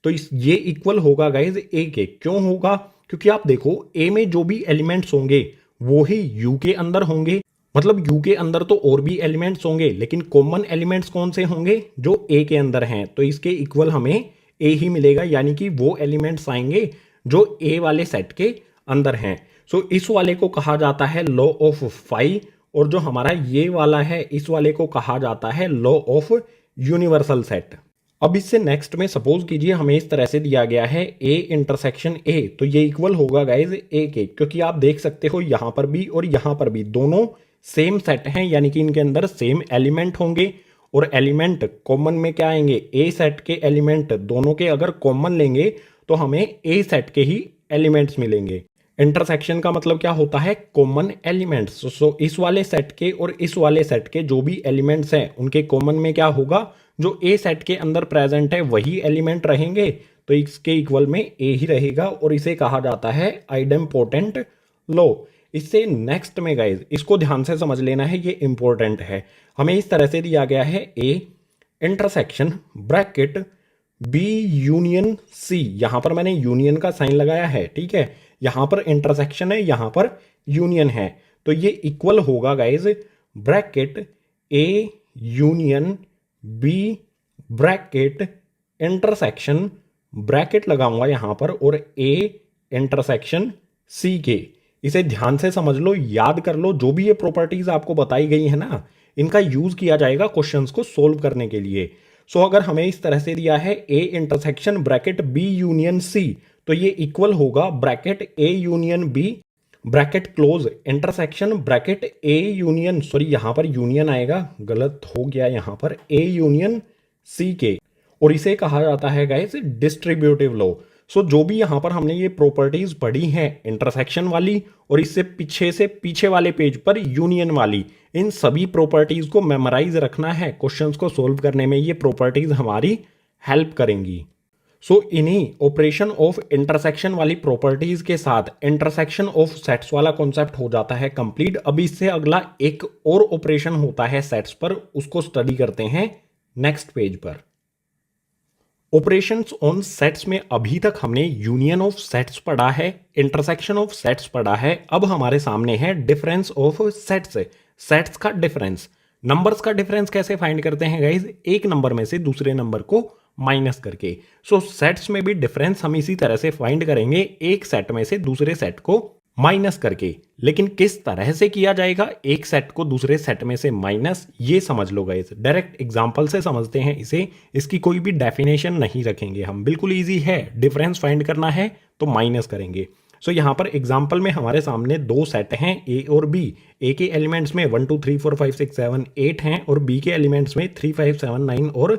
तो ये इक्वल होगा गाइज ए के। क्यों होगा, क्योंकि आप देखो ए में जो भी एलिमेंट्स होंगे वो ही यू के अंदर होंगे, मतलब यू के अंदर तो और भी एलिमेंट्स होंगे, लेकिन कॉमन एलिमेंट्स कौन से होंगे, जो ए के अंदर हैं, तो इसके इक्वल हमें ए ही मिलेगा, यानी कि वो एलिमेंट्स आएंगे जो ए वाले सेट के अंदर हैं। सो इस वाले को कहा जाता है लॉ ऑफ फाई, और जो हमारा ये वाला है इस वाले को कहा जाता है लॉ ऑफ यूनिवर्सल सेट। अब इससे नेक्स्ट में सपोज कीजिए हमें इस तरह से दिया गया है ए इंटरसेक्शन ए, तो ये इक्वल होगा गाइज ए के, क्योंकि आप देख सकते हो यहां पर भी और यहां पर भी दोनों सेम सेट हैं, यानी कि इनके अंदर सेम एलिमेंट होंगे, और एलिमेंट कॉमन में क्या आएंगे, ए सेट के एलिमेंट दोनों के अगर कॉमन लेंगे तो हमें ए सेट के ही एलिमेंट्स मिलेंगे। इंटरसेक्शन का मतलब क्या होता है, कॉमन एलिमेंट्स। सो इस वाले सेट के और इस वाले सेट के जो भी एलिमेंट्स हैं उनके कॉमन में क्या होगा, जो ए सेट के अंदर प्रेजेंट है वही एलिमेंट रहेंगे, तो इसके इक्वल में ए ही रहेगा, और इसे कहा जाता है आइडेम्पोटेंट लॉ। इससे नेक्स्ट में गाइज इसको ध्यान से समझ लेना है, ये इंपॉर्टेंट है। हमें इस तरह से दिया गया है A intersection bracket B union C, यहां पर मैंने यूनियन का साइन लगाया है, ठीक है, यहां पर इंटरसेक्शन है, यहां पर यूनियन है, तो ये इक्वल होगा guys bracket A union B bracket intersection bracket लगाऊंगा यहां पर, और ए इंटरसेक्शन सी के। इसे ध्यान से समझ लो, याद कर लो, जो भी ये प्रॉपर्टीज आपको बताई गई है ना, इनका यूज किया जाएगा क्वेश्चंस को सोल्व करने के लिए। सो अगर हमें इस तरह से दिया है A intersection bracket B union C, तो ये इक्वल होगा bracket A union B bracket close intersection bracket A union, sorry यहां पर यूनियन आएगा, गलत हो गया, यहां पर ए यूनियन सी के, और इसे कहा जाता है गाइस डिस्ट्रीब्यूटिव लॉ। सो जो भी यहां पर हमने ये प्रॉपर्टीज पढ़ी हैं इंटरसेक्शन वाली, और इससे पीछे वाले पेज पर यूनियन वाली, इन सभी प्रॉपर्टीज को मेमोराइज रखना है, क्वेश्चंस को सोल्व करने में ये प्रॉपर्टीज हमारी हेल्प करेंगी। सो इन्हीं ऑपरेशन ऑफ इंटरसेक्शन वाली प्रॉपर्टीज के साथ इंटरसेक्शन ऑफ सेट्स वाला कॉन्सेप्ट हो जाता है कंप्लीट। अभी इससे अगला एक और ऑपरेशन होता है सेट्स पर, उसको स्टडी करते हैं नेक्स्ट पेज पर। ऑपरेशंस ऑन सेट्स में अभी तक हमने यूनियन ऑफ सेट्स पढ़ा है, इंटरसेक्शन ऑफ सेट्स पढ़ा है, अब हमारे सामने है डिफरेंस ऑफ सेट्स। सेट्स का डिफरेंस, नंबर्स का डिफरेंस कैसे फाइंड करते हैं गाइज, एक नंबर में से दूसरे नंबर को माइनस करके। सो सेट्स में भी डिफरेंस हम इसी तरह से फाइंड करेंगे, एक सेट में से दूसरे सेट को माइनस करके। लेकिन किस तरह से किया जाएगा एक सेट को दूसरे सेट में से माइनस, ये समझ लो गाइस। डायरेक्ट एग्जांपल से समझते हैं इसे, इसकी कोई भी डेफिनेशन नहीं रखेंगे हम, बिल्कुल इजी है। डिफरेंस फाइंड करना है तो माइनस करेंगे। सो यहाँ पर एग्जाम्पल में हमारे सामने दो सेट हैं ए और बी। ए के एलिमेंट्स में 1 2 3 4 5 6 7 8 हैं और बी के एलिमेंट्स में 3 5 7 9 और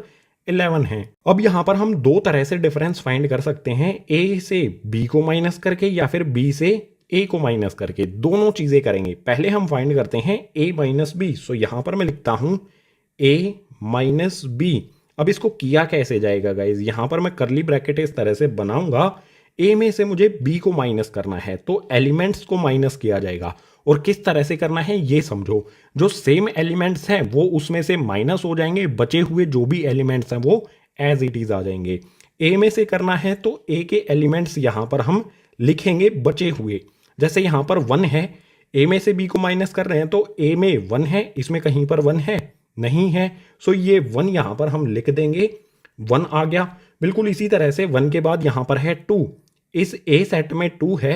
11 हैं। अब यहाँ पर हम दो तरह से डिफरेंस फाइंड कर सकते हैं, ए से बी को माइनस करके या फिर बी से ए को माइनस करके। दोनों चीजें करेंगे। पहले हम फाइंड करते हैं ए माइनस बी। सो यहां पर मैं लिखता हूं ए माइनस बी। अब इसको किया कैसे जाएगा गाइज, यहां पर मैं करली ब्रैकेट इस तरह से बनाऊंगा। ए में से मुझे बी को माइनस करना है तो एलिमेंट्स को माइनस किया जाएगा। और किस तरह से करना है ये समझो। जो सेम एलिमेंट्स हैं वो उसमें से माइनस हो जाएंगे, बचे हुए जो भी एलिमेंट्स हैं वो एज इट इज आ जाएंगे। ए में से करना है तो ए के एलिमेंट्स यहां पर हम लिखेंगे बचे हुए। जैसे यहां पर 1 है, ए में से बी को माइनस कर रहे हैं तो ए में 1 है, इसमें कहीं पर 1 है नहीं है। सो ये 1 यहां पर हम लिख देंगे, 1 आ गया। बिल्कुल इसी तरह से 1 के बाद यहां पर है 2। इस ए सेट में 2 है,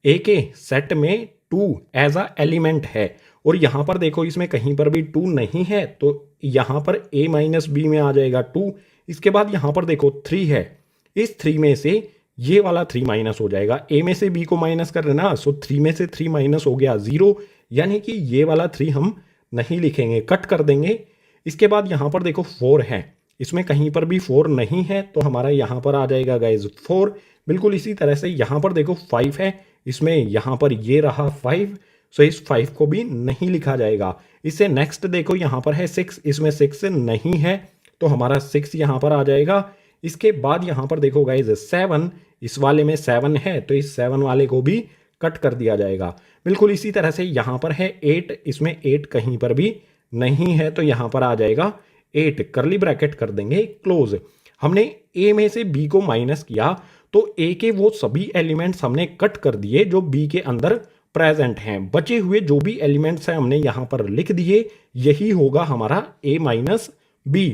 ए के सेट में 2 एज अ एलिमेंट है। और यहां पर देखो इसमें कहीं पर भी 2 नहीं है तो यहां पर ए माइनस बी में आ जाएगा 2। इसके बाद यहां पर देखो 3 है, इस 3 में से ये वाला 3 माइनस हो जाएगा। ए में से बी को माइनस कर रहे ना, सो 3 में से 3 माइनस हो गया 0, यानी कि ये वाला 3 हम नहीं लिखेंगे, कट कर देंगे। इसके बाद यहां पर देखो 4 है, इसमें कहीं पर भी 4 नहीं है तो हमारा यहां पर आ जाएगा गाइज 4। बिल्कुल इसी तरह से यहां पर देखो 5 है, इसमें यहां पर ये रहा 5, सो इस 5 को भी नहीं लिखा जाएगा। इससे नेक्स्ट देखो यहां पर है 6, इसमें 6 नहीं है तो हमारा 6 यहां पर आ जाएगा। इसके बाद यहां पर देखो गाइज 7, इस वाले में 7 है तो इस 7 वाले को भी कट कर दिया जाएगा। बिल्कुल इसी तरह से यहां पर है 8, इसमें 8 कहीं पर भी नहीं है तो यहां पर आ जाएगा 8, करली ब्रैकेट कर देंगे क्लोज। हमने ए में से बी को माइनस किया तो ए के वो सभी एलिमेंट्स हमने कट कर दिए जो बी के अंदर प्रेजेंट हैं। बचे हुए जो भी एलिमेंट्स हैं हमने यहां पर लिख दिए, यही होगा हमारा ए माइनस बी।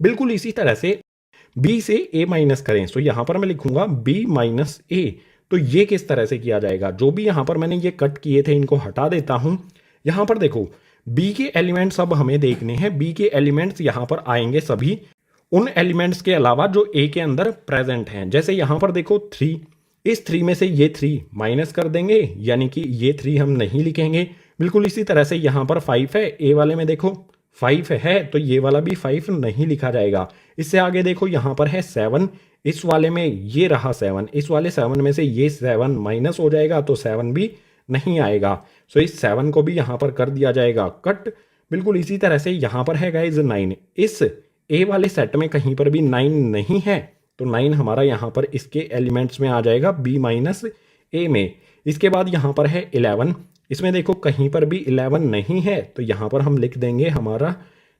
बिल्कुल इसी तरह से b से a माइनस करें, तो यहां पर मैं लिखूंगा b माइनस a। तो ये किस तरह से किया जाएगा, जो भी यहां पर मैंने ये कट किए थे इनको हटा देता हूं। यहां पर देखो b के एलिमेंट्स अब हमें देखने हैं। b के एलिमेंट्स यहां पर आएंगे सभी उन एलिमेंट्स के अलावा जो a के अंदर प्रेजेंट हैं। जैसे यहां पर देखो 3, इस 3 में से ये 3 माइनस कर देंगे, यानी कि ये 3 हम नहीं लिखेंगे। बिल्कुल इसी तरह से यहां पर 5 है, a वाले में देखो 5 है तो ये वाला भी 5 नहीं लिखा जाएगा। इससे आगे देखो यहां पर है 7, इस वाले में ये रहा 7, इस वाले 7 में से ये 7 माइनस हो जाएगा तो 7 भी नहीं आएगा। सो इस 7 को भी यहां पर कर दिया जाएगा कट। बिल्कुल इसी तरह से यहां पर है गाइज 9, इस ए वाले सेट में कहीं पर भी 9 नहीं है तो 9 हमारा यहां पर इसके एलिमेंट्स में आ जाएगा बी माइनस ए में। इसके बाद यहां पर है 11, इसमें देखो कहीं पर भी 11 नहीं है तो यहां पर हम लिख देंगे हमारा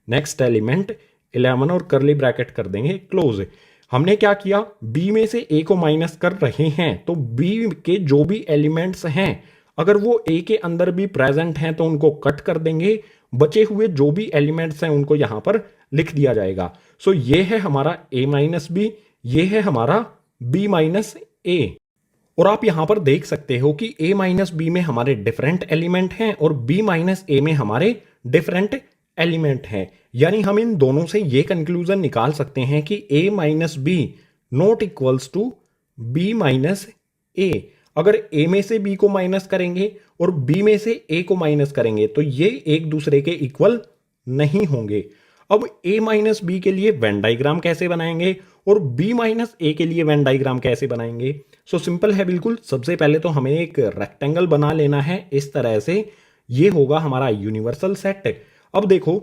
नेक्स्ट एलिमेंट 11 और करली ब्रैकेट कर देंगे क्लोज। हमने क्या किया, b में से a को माइनस कर रहे हैं तो b के जो भी एलिमेंट्स हैं अगर वो a के अंदर भी प्रेजेंट हैं तो उनको कट कर देंगे। बचे हुए जो भी एलिमेंट्स हैं उनको यहां पर लिख दिया जाएगा। सो ये है हमारा a माइनस बी, ये है हमारा b माइनस a। और आप यहां पर देख सकते हो कि a माइनस बी में हमारे डिफरेंट एलिमेंट हैं और b माइनस a में हमारे डिफरेंट एलिमेंट हैं। यानी हम इन दोनों से ये कंक्लूजन निकाल सकते हैं कि a minus B not equals to b minus a। अगर a में से b को माइनस करेंगे और b में से a को माइनस करेंगे तो ये एक दूसरे के इक्वल नहीं होंगे। अब a माइनस बी के लिए वेन डायग्राम कैसे बनाएंगे और b माइनस a के लिए वेन डायग्राम कैसे बनाएंगे। सो सिंपल है बिल्कुल। सबसे पहले तो हमें एक रेक्टेंगल बना लेना है इस तरह से, ये होगा हमारा यूनिवर्सल सेट। अब देखो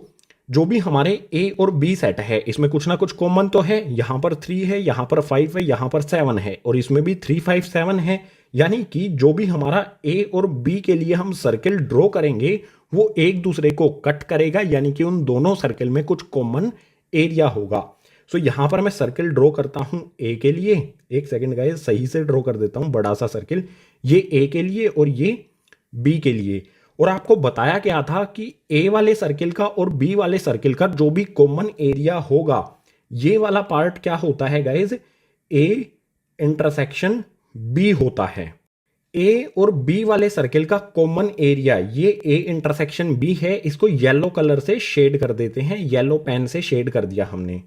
जो भी हमारे a और b सेट है इसमें कुछ ना कुछ कॉमन तो है। यहां पर 3 है, यहां पर 5 है, यहां पर 7 है और इसमें भी 3 5 7 है। यानी कि जो भी हमारा a और b के लिए हम सर्किल ड्रॉ करेंगे वो एक दूसरे को कट करेगा, यानी कि उन दोनों सर्किल में कुछ कॉमन एरिया होगा। सो यहां पर मैं सर्किल ड्रॉ करता हूं a के लिए, एक सेकेंड गाइस सही से ड्रॉ कर देता हूं बड़ा सा सर्किल, ये a के लिए और ये b के लिए। और आपको बताया गया था कि a वाले सर्किल का और b वाले सर्किल का जो भी कॉमन एरिया होगा ये वाला पार्ट क्या होता है गाइज, a इंटरसेक्शन b होता है। ए और बी वाले सर्किल का कॉमन एरिया, ये ए इंटरसेक्शन बी है, इसको येलो कलर से शेड कर देते हैं, येलो पेन से शेड कर दिया हमने।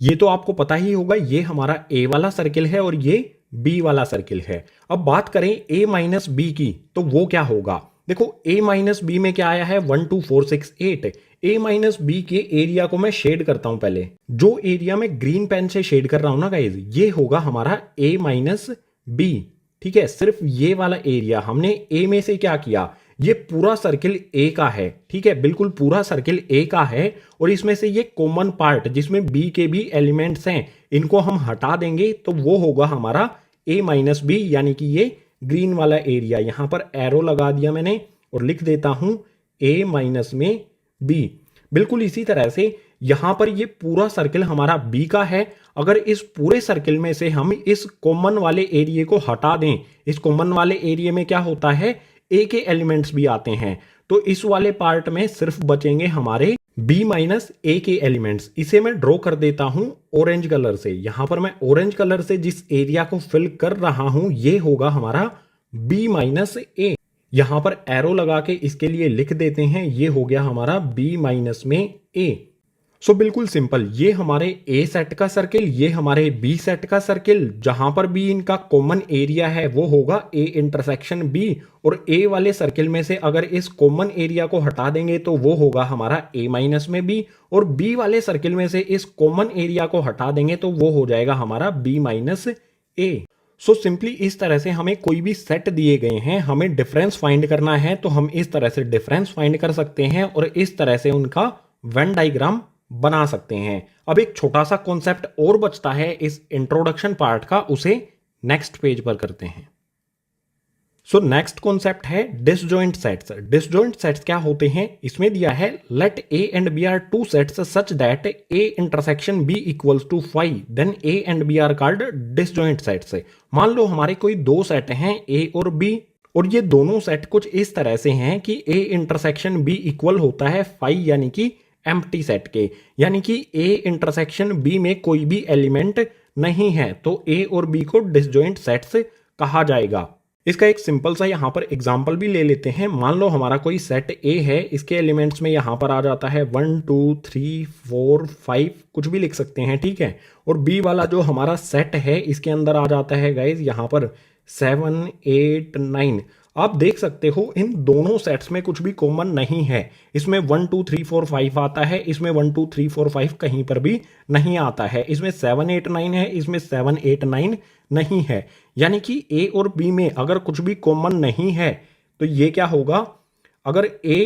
ये तो आपको पता ही होगा, ये हमारा ए वाला सर्किल है और ये बी वाला सर्किल है। अब बात करें ए माइनस बी की, तो वो क्या होगा? देखो ए माइनस बी में क्या आया है 1 2 4 6 8। ए माइनस बी के एरिया को मैं शेड करता हूं पहले। जो एरिया में ग्रीन पेन से शेड कर रहा हूं ना गाइज, ये होगा हमारा ए माइनस बी। ठीक है, सिर्फ ये वाला एरिया हमने ए में से क्या किया, ये पूरा सर्किल ए का है। ठीक है, बिल्कुल पूरा सर्किल ए का है और इसमें से ये कॉमन पार्ट जिसमें बी के भी एलिमेंट्स हैं, इनको हम हटा देंगे तो वो होगा हमारा ए माइनस बी, यानी कि ये ग्रीन वाला एरिया। यहां पर एरो लगा दिया मैंने और लिख देता हूं ए माइनस में बी। बिल्कुल इसी तरह से यहां पर ये पूरा सर्किल हमारा बी का है। अगर इस पूरे सर्किल में से हम इस कॉमन वाले एरिया को हटा दें, इस कॉमन वाले एरिया में क्या होता है, ए के एलिमेंट्स भी आते हैं, तो इस वाले पार्ट में सिर्फ बचेंगे हमारे बी माइनस ए के एलिमेंट्स। इसे मैं ड्रॉ कर देता हूं ऑरेंज कलर से। यहां पर मैं ऑरेंज कलर से जिस एरिया को फिल कर रहा हूं, ये होगा हमारा बी माइनस ए। यहां पर एरो लगा के इसके लिए लिख देते हैं, ये हो गया हमारा बी माइनस में ए। सो बिल्कुल सिंपल, ये हमारे ए सेट का सर्किल, ये हमारे बी सेट का सर्किल, जहां पर भी इनका कॉमन एरिया है वो होगा ए इंटरसेक्शन बी। और ए वाले सर्किल में से अगर इस कॉमन एरिया को हटा देंगे तो वो होगा हमारा ए माइनस में बी, और बी वाले सर्किल में से इस कॉमन एरिया को हटा देंगे तो वो हो जाएगा हमारा बी माइनस ए। सो सिंपली इस तरह से हमें कोई भी सेट दिए गए हैं, हमें डिफरेंस फाइंड करना है तो हम इस तरह से डिफरेंस फाइंड कर सकते हैं और इस तरह से उनका वेन डायग्राम बना सकते हैं। अब एक छोटा सा कॉन्सेप्ट और बचता है इस इंट्रोडक्शन पार्ट का, उसे नेक्स्ट पेज पर करते हैं। सो नेक्स्ट कॉन्सेप्ट है डिसजॉइंट सेट्स। डिसजॉइंट सेट्स क्या होते हैं? इसमें दिया है let A and B are two sets such that A intersection B equals to 5, then A and B are called disjoint sets. मान लो हमारे कोई दो सेट हैं ए और बी, और ये दोनों सेट कुछ इस तरह से हैं कि ए इंटरसेक्शन बी इक्वल होता है 5 यानी कि एम्प्टी सेट के, यानी कि ए इंटरसेक्शन बी में कोई भी एलिमेंट नहीं है, तो ए और बी को डिसजॉइंट सेट्स कहा जाएगा। इसका एक सिंपल सा यहां पर एग्जांपल भी ले लेते हैं। मान लो हमारा कोई सेट ए है, इसके एलिमेंट्स में यहां पर आ जाता है 1 2 3 4 5, कुछ भी लिख सकते हैं, ठीक है। और बी वाला जो हमारा सेट है इसके अंदर आ जाता है गाइज यहां पर 7 8 9। आप देख सकते हो इन दोनों सेट्स में कुछ भी कॉमन नहीं है। इसमें 1 2 3 4 5 आता है, इसमें 1 2 3 4 5 कहीं पर भी नहीं आता है। इसमें 7 8 9 है, इसमें 7 8 9 नहीं है। यानी कि ए और बी में अगर कुछ भी कॉमन नहीं है तो ये क्या होगा, अगर A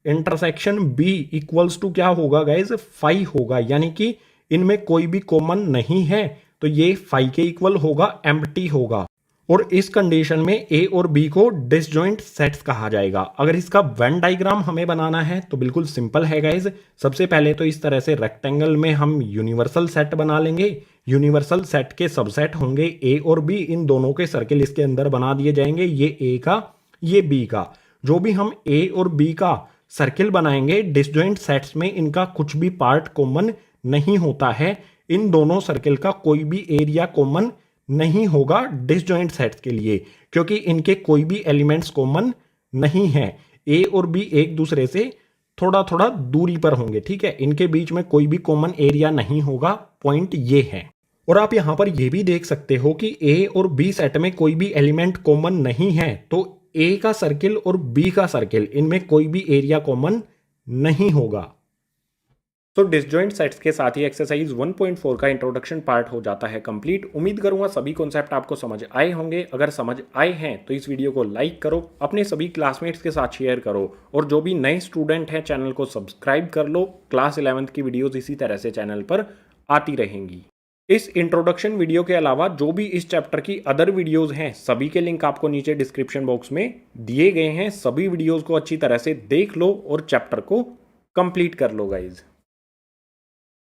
intersection B equals to क्या होगा गाइज 5 होगा, यानी कि इनमें कोई भी कॉमन नहीं है तो ये 5 के इक्वल होगा, एम्प्टी होगा। और इस कंडीशन में ए और बी को डिसजॉइंट सेट्स कहा जाएगा। अगर इसका वेन डायग्राम हमें बनाना है तो बिल्कुल सिंपल है गाइज। सबसे पहले तो इस तरह से रेक्टेंगल में हम यूनिवर्सल सेट बना लेंगे। यूनिवर्सल सेट के सबसेट होंगे ए और बी, इन दोनों के सर्किल इसके अंदर बना दिए जाएंगे, ये ए का ये बी का। जो भी हम ए और बी का सर्किल बनाएंगे डिसजॉइंट सेट्स में इनका कुछ भी पार्ट कॉमन नहीं होता है। इन दोनों सर्किल का कोई भी एरिया कॉमन नहीं होगा डिसजॉइंट सेट्स के लिए, क्योंकि इनके कोई भी एलिमेंट्स कॉमन नहीं है। ए और बी एक दूसरे से थोड़ा थोड़ा दूरी पर होंगे, ठीक है। इनके बीच में कोई भी कॉमन एरिया नहीं होगा, पॉइंट ये है। और आप यहां पर यह भी देख सकते हो कि ए और बी सेट में कोई भी एलिमेंट कॉमन नहीं है, तो ए का सर्किल और बी का सर्किल इनमें कोई भी एरिया कॉमन नहीं होगा। तो डिसजॉइंट सेट्स के साथ ही एक्सरसाइज 1.4 का इंट्रोडक्शन पार्ट हो जाता है कंप्लीट। उम्मीद करूंगा सभी कॉन्सेप्ट आपको समझ आए होंगे। अगर समझ आए हैं तो इस वीडियो को लाइक करो, अपने सभी क्लासमेट्स के साथ शेयर करो, और जो भी नए स्टूडेंट हैं चैनल को सब्सक्राइब कर लो। क्लास 11th की वीडियोज इसी तरह से चैनल पर आती रहेंगी। इस इंट्रोडक्शन वीडियो के अलावा जो भी इस चैप्टर की अदर वीडियोस हैं सभी के लिंक आपको नीचे डिस्क्रिप्शन बॉक्स में दिए गए हैं। सभी वीडियोस को अच्छी तरह से देख लो और चैप्टर को कंप्लीट कर लो गाइज।